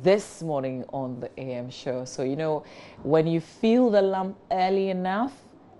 this morning on the AM show. So, you know, when you feel the lump early enough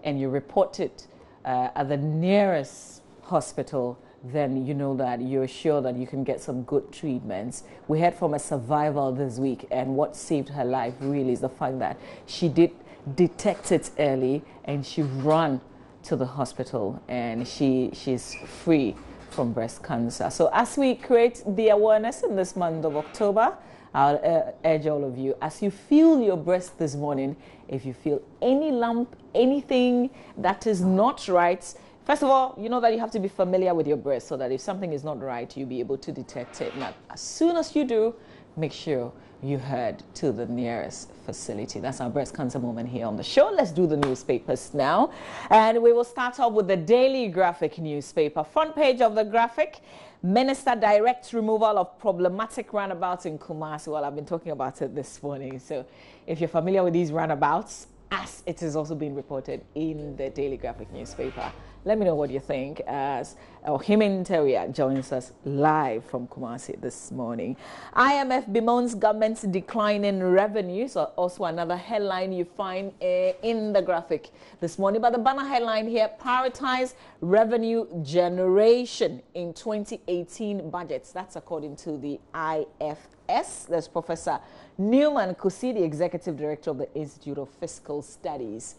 and you report it at the nearest hospital, then you know that you're sure that you can get some good treatments. We heard from a survivor this week, and what saved her life really is the fact that she did detect it early and she ran to the hospital, and she's free from breast cancer. So as we create the awareness in this month of October, I'll urge all of you, as you feel your breast this morning, if you feel any lump, anything that is not right, first of all, you know that you have to be familiar with your breast so that if something is not right, you'll be able to detect it. Now, as soon as you do, make sure you head to the nearest facility. That's our breast cancer moment here on the show. Let's do the newspapers now. And we will start off with the Daily Graphic newspaper. Front page of the Graphic, Minister directs removal of problematic roundabouts in Kumasi. Well, I've been talking about it this morning. So if you're familiar with these roundabouts, as it is also being reported in the Daily Graphic newspaper, let me know what you think as Himin Teria joins us live from Kumasi this morning. IMF bemoans government's decline in revenue. So also another headline you find in the Graphic this morning. But the banner headline here, prioritize revenue generation in 2018 budgets. That's according to the IFS. There's Professor Newman Kusi, the Executive Director of the Institute of Fiscal Studies,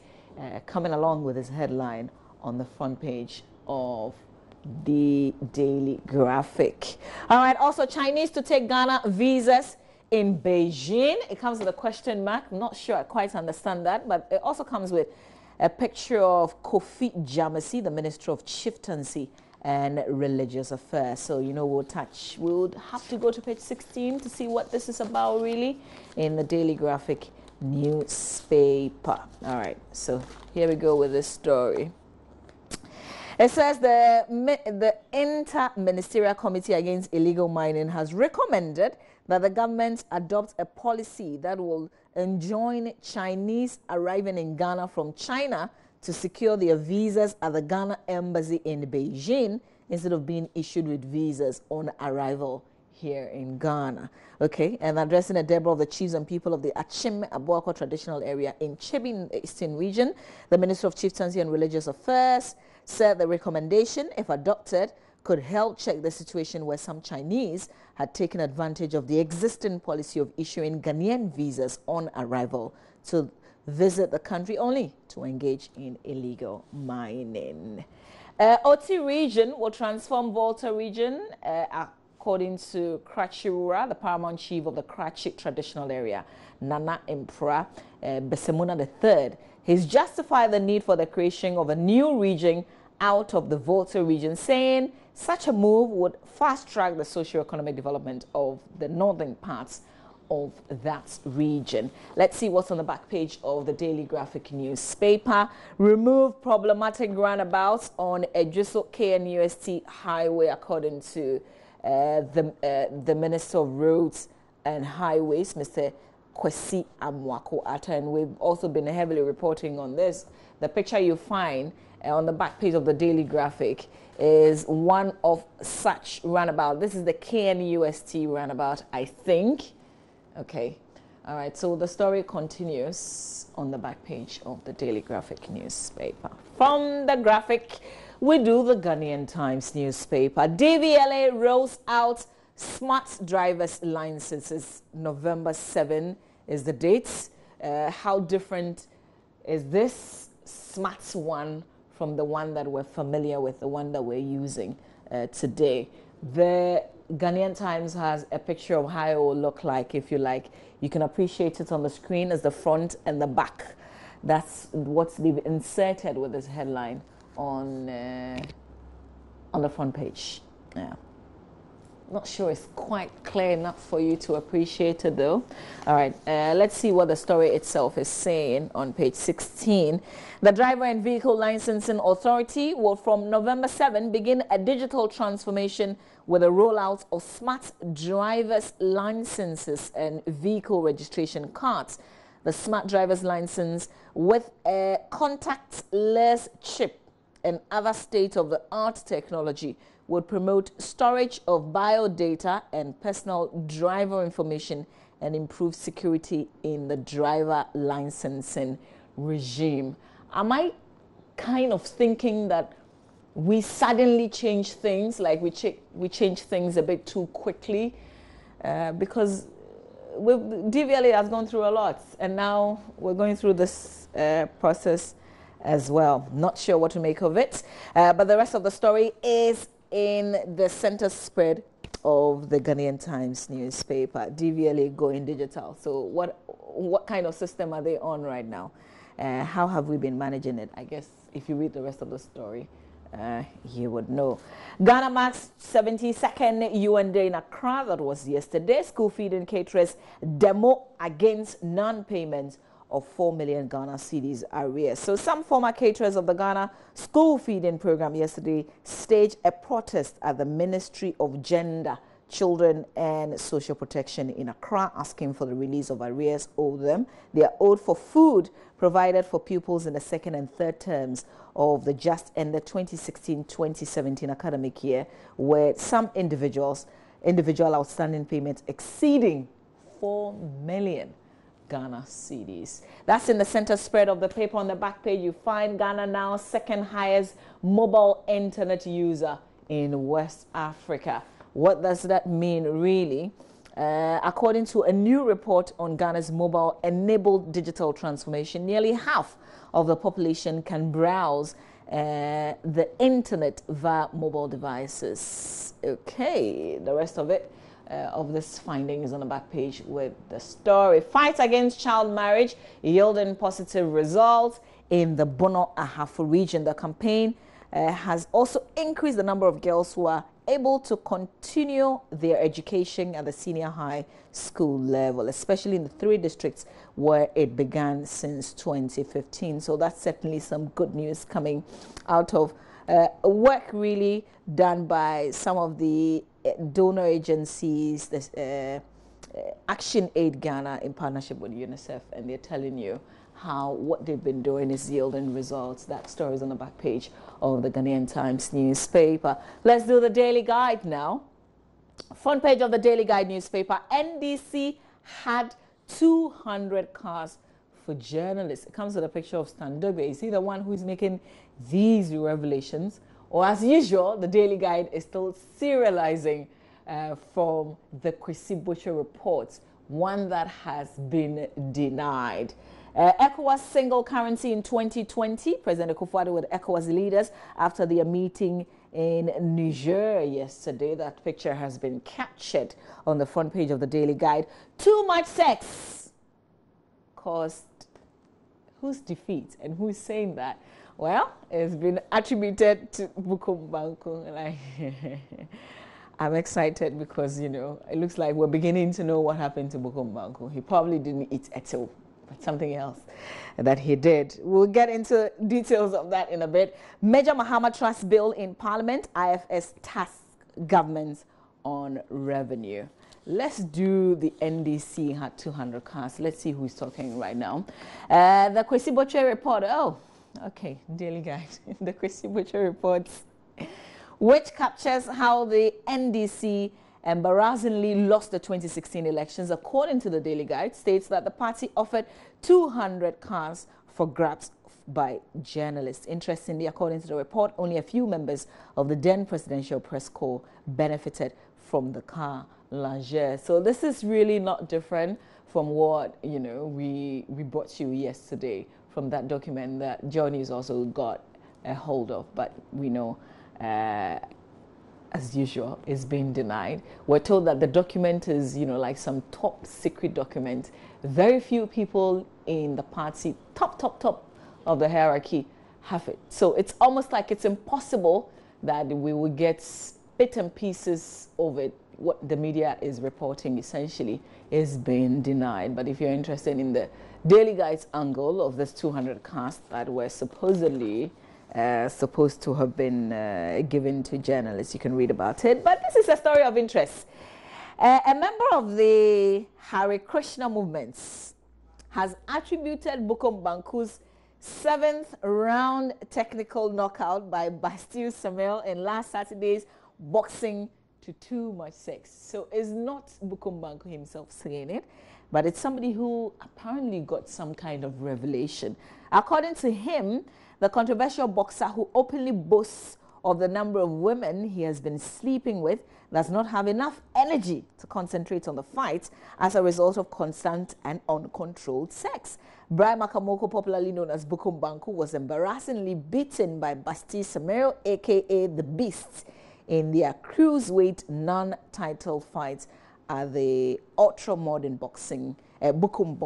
coming along with his headline on the front page of the Daily Graphic. All right, also Chinese to take Ghana visas in Beijing. It comes with a question mark. Not sure I quite understand that, but it also comes with a picture of Kofi Jamasi, the Minister of Chieftaincy and Religious Affairs. So, you know, we'll have to go to page 16 to see what this is about really in the Daily Graphic newspaper. All right, so here we go with this story. It says the Inter-Ministerial Committee Against Illegal Mining has recommended that the government adopt a policy that will enjoin Chinese arriving in Ghana from China to secure their visas at the Ghana Embassy in Beijing instead of being issued with visas on arrival here in Ghana. Okay, and addressing a Deborah of the chiefs and people of the Achim Abuako traditional area in Chebi in the Eastern region, the Minister of Chieftaincy and Religious Affairs said the recommendation, if adopted, could help check the situation where some Chinese had taken advantage of the existing policy of issuing Ghanaian visas on arrival to visit the country only to engage in illegal mining. Oti region will transform Volta region, according to Krachirura, the paramount chief of the Krachi traditional area, Nana Impra Besemuna III. He's justified the need for the creation of a new region out of the Volta region, saying such a move would fast-track the socio-economic development of the northern parts of that region. Let's see what's on the back page of the Daily Graphic newspaper. Remove problematic roundabouts on Ejiso KNUST highway, according to the Minister of Roads and Highways, Mr. Kwesi Amwako Atta, and we've also been heavily reporting on this. The picture you find on the back page of the Daily Graphic is one of such roundabout. This is the KNUST roundabout, I think. Okay, all right, so the story continues on the back page of the Daily Graphic newspaper. From the Graphic, we do the Ghanaian Times newspaper. DVLA rolls out smart driver's licenses. November 7 is the date. How different is this smart one from the one that we're familiar with, the one that we're using today? The Ghanaian Times has a picture of how it will look like, if you like. You can appreciate it on the screen as the front and the back. That's what they've inserted with this headline on the front page. Yeah. Not sure it's quite clear enough for you to appreciate it though. All right, let's see what the story itself is saying on page 16. The Driver and Vehicle Licensing Authority will from November 7 begin a digital transformation with a rollout of smart driver's licenses and vehicle registration cards. The smart driver's license with a contactless chip and other state-of-the-art technology would promote storage of biodata and personal driver information and improve security in the driver licensing regime. Am I kind of thinking that we suddenly change things, like we change things a bit too quickly? Because DVLA has gone through a lot, and now we're going through this process as well. Not sure what to make of it, but the rest of the story is in the center spread of the Ghanaian Times newspaper. DVLA going digital. So what kind of system are they on right now? How have we been managing it? I guess if you read the rest of the story, you would know. Ghana marks 72nd UN Day in Accra. That was yesterday. School feeding caterers demo against non-payment of 4 million Ghana cedis arrears. So some former caterers of the Ghana school feeding program yesterday staged a protest at the Ministry of Gender, Children and Social Protection in Accra, asking for the release of arrears owed them. They are owed for food provided for pupils in the second and third terms of the just ended 2016-2017 academic year, where some individual outstanding payments exceeding 4 million Ghana cedis. That's in the center spread of the paper. On the back page, you find Ghana now second highest mobile internet user in West Africa. What does that mean, really? According to a new report on Ghana's mobile-enabled digital transformation, nearly half of the population can browse the internet via mobile devices. Okay, the rest of it, of this finding is on the back page with the story. Fight against child marriage yielding positive results in the Bono Ahafo region. The campaign has also increased the number of girls who are able to continue their education at the senior high school level, especially in the 3 districts where it began since 2015. So that's certainly some good news coming out of work really done by some of the donor agencies, the Action Aid Ghana in partnership with UNICEF, and they're telling you how what they've been doing is yielding results. That story is on the back page of the Ghanaian Times newspaper. Let's do the Daily Guide now. Front page of the Daily Guide newspaper, NDC had 200 cars for journalists. It comes with a picture of Stan Dogbe. Is he the one who is making these revelations? Or as usual, the Daily Guide is still serializing from the Kwesi Butcher reports, one that has been denied. ECOWAS single currency in 2020. President Akufo-Addo with ECOWAS leaders after their meeting in Niger yesterday. That picture has been captured on the front page of the Daily Guide. Too much sex caused whose defeat, and who's saying that? Well, it's been attributed to Bukom Banku. I'm excited because, you know, it looks like we're beginning to know what happened to Bukom Banku. He probably didn't eat eto, but something else that he did. We'll get into details of that in a bit. Major Mahama Trust Bill in Parliament. IFS tasks governments on revenue. Let's do the NDC had 200 cars. Let's see who's talking right now. The Kwesi Butcher report. Oh, okay, Daily Guide. The Kwesi Butcher reports, which captures how the NDC embarrassingly lost the 2016 elections. According to the Daily Guide, states that the party offered 200 cars for grabs by journalists. Interestingly, according to the report, only a few members of the then Presidential Press Corps benefited from the car largesse. So this is really not different from what, you know, we brought you yesterday from that document that JoyNews also got a hold of, but we know as usual, is being denied. We're told that the document is, you know, like some top secret document. Very few people in the party, top of the hierarchy, have it. So it's almost like it's impossible that we will get bits and pieces of it. What the media is reporting essentially is being denied. But if you're interested in the Daily Guide's angle of this 200 cars that were supposedly supposed to have been given to journalists, you can read about it. But this is a story of interest. A member of the Hare Krishna movements has attributed Bukom Banku's 7th round technical knockout by Bastille Samuel in last Saturday's boxing to too much sex. So it's not Bukom Banku himself saying it. but it's somebody who apparently got some kind of revelation. According to him, the controversial boxer who openly boasts of the number of women he has been sleeping with does not have enough energy to concentrate on the fight as a result of constant and uncontrolled sex. Brian Makamoko, popularly known as Bukum Banku, was embarrassingly beaten by Basti Samero, aka The Beast, in their cruiserweight non-title fight at the ultra-modern boxing, Bukum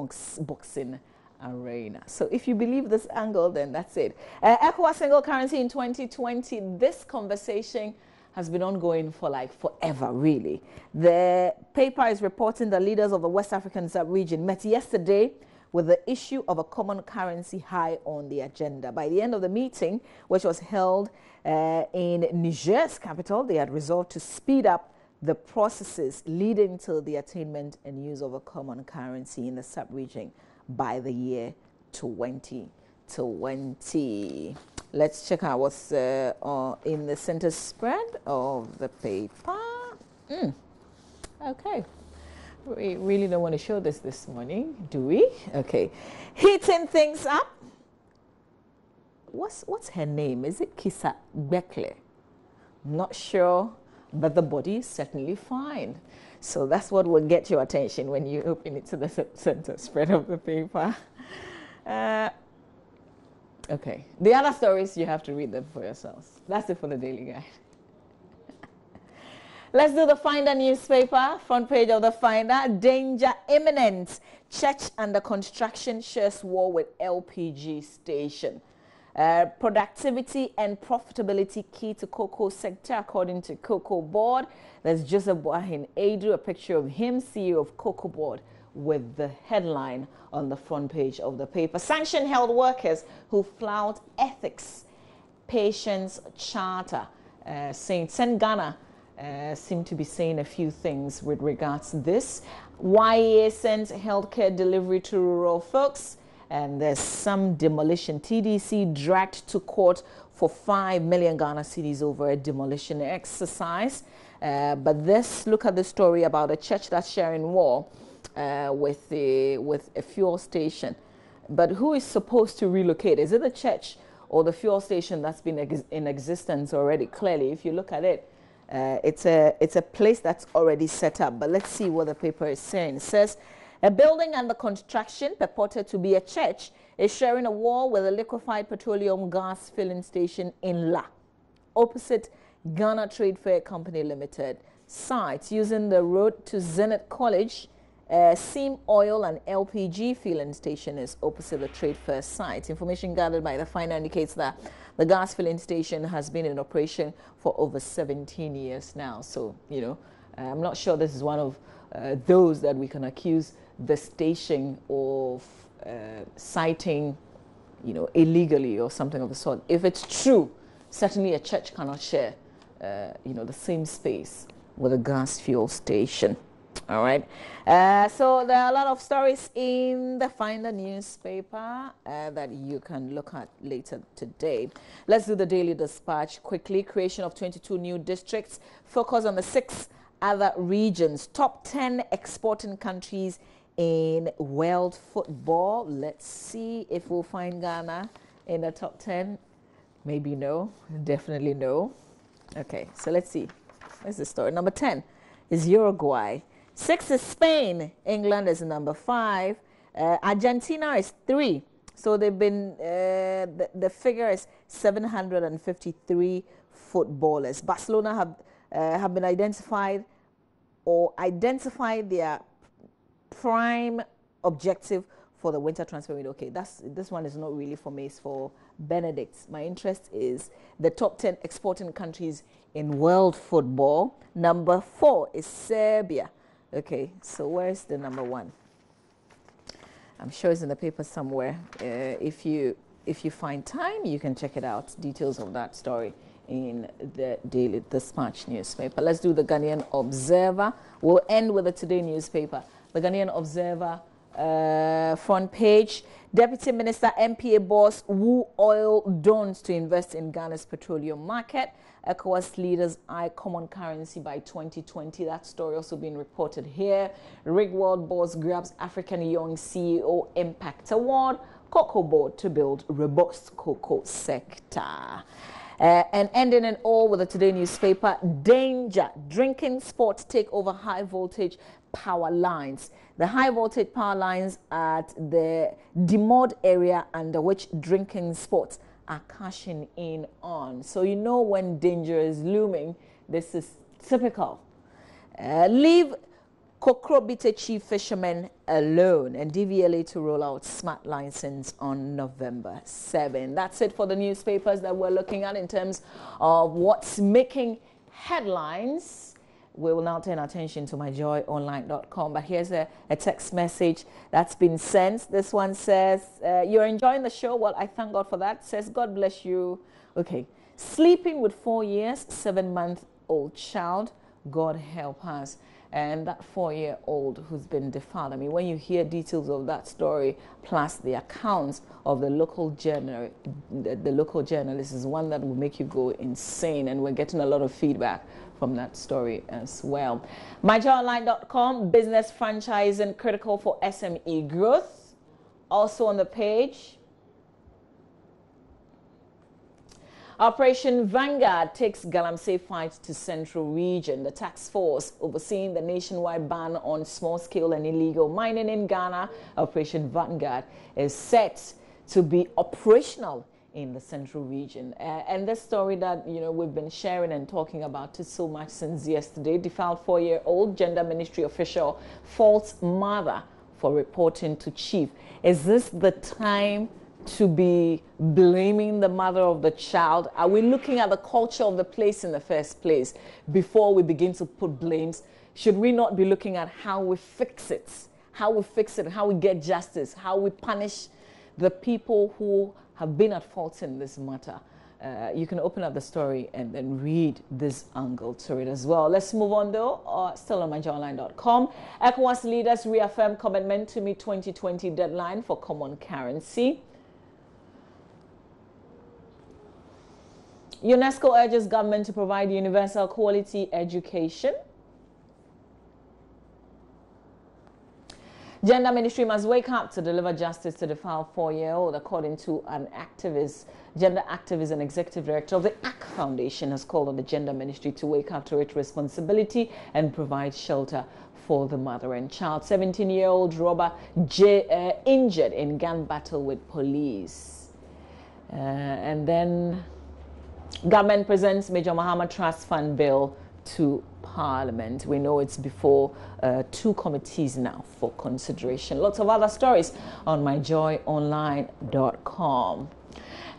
boxing arena. So if you believe this angle, then that's it. ECOWAS single currency in 2020. This conversation has been ongoing for like forever, really. The paper is reporting the leaders of the West African sub-region met yesterday with the issue of a common currency high on the agenda. By the end of the meeting, which was held in Niger's capital, they had resolved to speed up the processes leading to the attainment and use of a common currency in the sub-region by the year 2020. Let's check out what's in the center spread of the paper. Okay. We really don't want to show this morning, do we? Okay. Heating things up. What's her name? Is it Kisa Bekle? Not sure, but the body is certainly fine. So that's what will get your attention when you open it to the center spread of the paper. Okay. The other stories, you have to read them for yourselves. That's it for the Daily Guide. Let's do the Finder newspaper. Front page of the Finder. Danger imminent. Church under construction shares war with LPG station. Productivity and profitability key to cocoa sector, according to Cocoa Board. There's Joseph Boahin Adu, a picture of him, CEO of Cocoa Board, with the headline on the front page of the paper. Sanctioned health workers who flout ethics patients charter. St. Ghana seem to be saying a few things with regards to this. YEA sends healthcare delivery to rural folks. And there's some demolition. TDC dragged to court for 5 million Ghana cedis over a demolition exercise. But look at the story about a church that's sharing war with a fuel station. But who is supposed to relocate? Is it the church or the fuel station that's been in existence already? Clearly, if you look at it, it's a place that's already set up. But let's see what the paper is saying. It says, a building under construction, purported to be a church, is sharing a wall with a liquefied petroleum gas filling station in La, opposite Ghana Trade Fair Company Limited site. Using the road to Zenith College, Seam Oil and LPG filling station is opposite the Trade Fair site. Information gathered by the Finder indicates that the gas filling station has been in operation for over 17 years now. So, I'm not sure this is one of those that we can accuse the station of citing, illegally or something of the sort. If it's true, certainly a church cannot share, the same space with a gas fuel station. All right. So there are a lot of stories in the Finder newspaper that you can look at later today. Let's do the Daily Dispatch quickly. Creation of 22 new districts. Focus on the 6 other regions. Top 10 exporting countries in world football. Let's see if we'll find Ghana in the top 10. Maybe no. Definitely no. Okay, so let's see. Where's the story? Number 10 is Uruguay. 6 is Spain. England is number 5. Argentina is 3. So they've been, the figure is 753 footballers. Barcelona have been identified their prime objective for the winter transfer window. Okay, this one is not really for me, it's for Benedict. My interest is the top 10 exporting countries in world football. Number 4 is Serbia. Okay, so where's the number 1? I'm sure it's in the paper somewhere. If you find time, you can check it out. Details of that story in the Daily Dispatch newspaper. Let's do the Ghanaian Observer. We'll end with the Today newspaper. The Ghanaian Observer front page. Deputy Minister MPA boss woo oil dons to invest in Ghana's petroleum market. ECOWAS leaders eye common currency by 2020. That story also being reported here. Rig World boss grabs African Young CEO Impact Award. Cocoa board to build robust cocoa sector. And ending it all with the Today newspaper, danger, drinking sports take over high voltage power lines. The high voltage power lines at the Demod area under which drinking sports are cashing in on. So you know when danger is looming, this is typical. Leave Kokrobite chief fishermen alone, and DVLA to roll out smart license on November 7. That's it for the newspapers that we're looking at in terms of what's making headlines. We will now turn our attention to myjoyonline.com. But here's a text message that's been sent. This one says, you're enjoying the show. Well, I thank God for that. Says, God bless you. Okay. Sleeping with 4 years, 7-month-old child. God help us. And that 4-year-old who's been defiled. I mean, when you hear details of that story, plus the accounts of the local journalist, is one that will make you go insane. And we're getting a lot of feedback from that story as well. MyJoyOnline.com, business franchising critical for SME growth. Also on the page. Operation Vanguard takes Galamsey fight to Central Region. The task force overseeing the nationwide ban on small-scale and illegal mining in Ghana, Operation Vanguard, is set to be operational in the Central Region. And this story that we've been sharing and talking about it so much since yesterday. Defiled 4-year-old gender ministry official faults mother for reporting to chief. Is this the time to be blaming the mother of the child? Are we looking at the culture of the place in the first place before we begin to put blames? Should we not be looking at how we fix it, how we get justice, how we punish the people who have been at fault in this matter? You can open up the story and then read this angle to it as well. Let's move on though, still on myjoyonline.com. ECOWAS leaders reaffirm commitment to meet 2020 deadline for common currency. UNESCO urges government to provide universal quality education. Gender ministry must wake up to deliver justice to the defiled 4-year-old, according to an activist. Gender activist and executive director of the AC Foundation has called on the gender ministry to wake up to its responsibility and provide shelter for the mother and child. 17-year-old robber injured in gun battle with police. And then government presents Major Muhammad Trust Fund bill to Parliament. We know it's before 2 committees now for consideration. Lots of other stories on myjoyonline.com.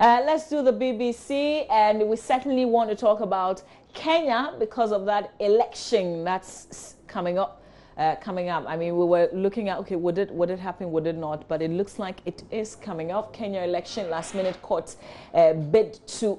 Let's do the BBC, and we certainly want to talk about Kenya because of that election that's coming up. I mean, we were looking at, okay, would it happen, would it not? But it looks like it is coming up. Kenya election, last minute court bid to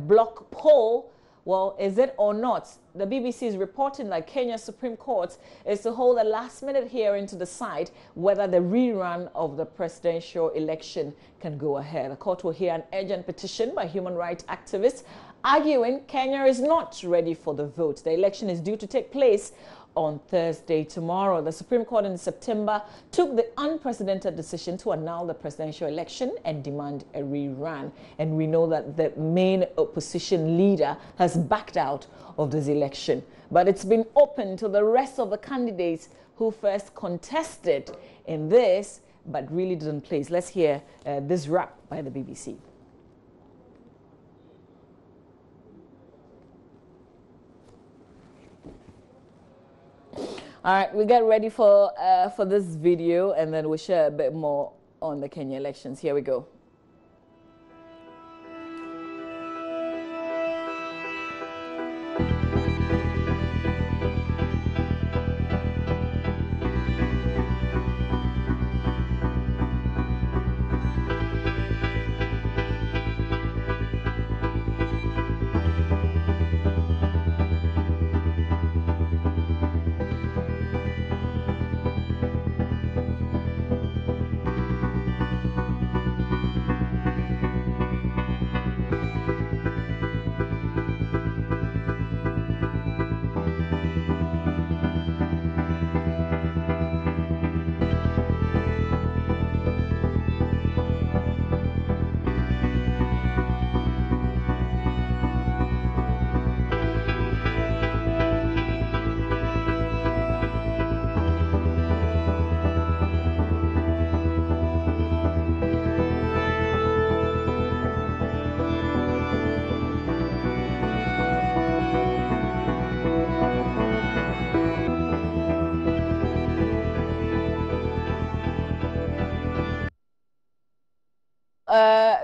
block poll. Well, is it or not? The BBC is reporting that Kenya Supreme Court is to hold a last-minute hearing to decide whether the rerun of the presidential election can go ahead. The court will hear an urgent petition by human rights activists arguing Kenya is not ready for the vote. The election is due to take place on Thursday tomorrow. The Supreme Court in September took the unprecedented decision to annul the presidential election and demand a rerun. And we know that the main opposition leader has backed out of this election. But it's been open to the rest of the candidates who first contested in this but really didn't place. Let's hear this rap by the BBC. All right, we get ready for this video, and then we'll share a bit more on the Kenya elections. Here we go.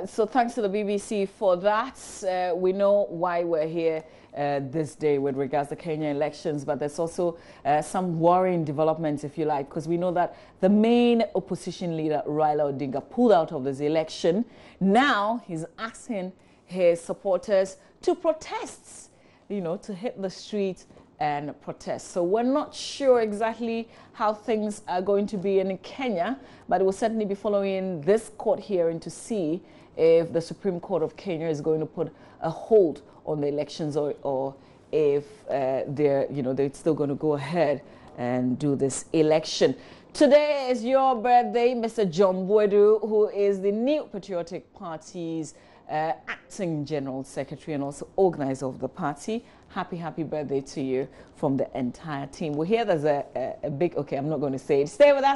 So thanks to the BBC for that. We know why we're here this day with regards to Kenya elections, but there's also some worrying developments, if you like, because we know that the main opposition leader, Raila Odinga, pulled out of this election. Now he's asking his supporters to protest, you know, to hit the streets and protest. So we're not sure exactly how things are going to be in Kenya, but we'll certainly be following this court hearing to see if the Supreme Court of Kenya is going to put a hold on the elections, or if they're still going to go ahead and do this election. Today is your birthday, Mr. John Boydu, who is the New Patriotic Party's acting general secretary and also organizer of the party. Happy birthday to you from the entire team. Well, here there's a big, okay, I'm not going to say it. Stay with us.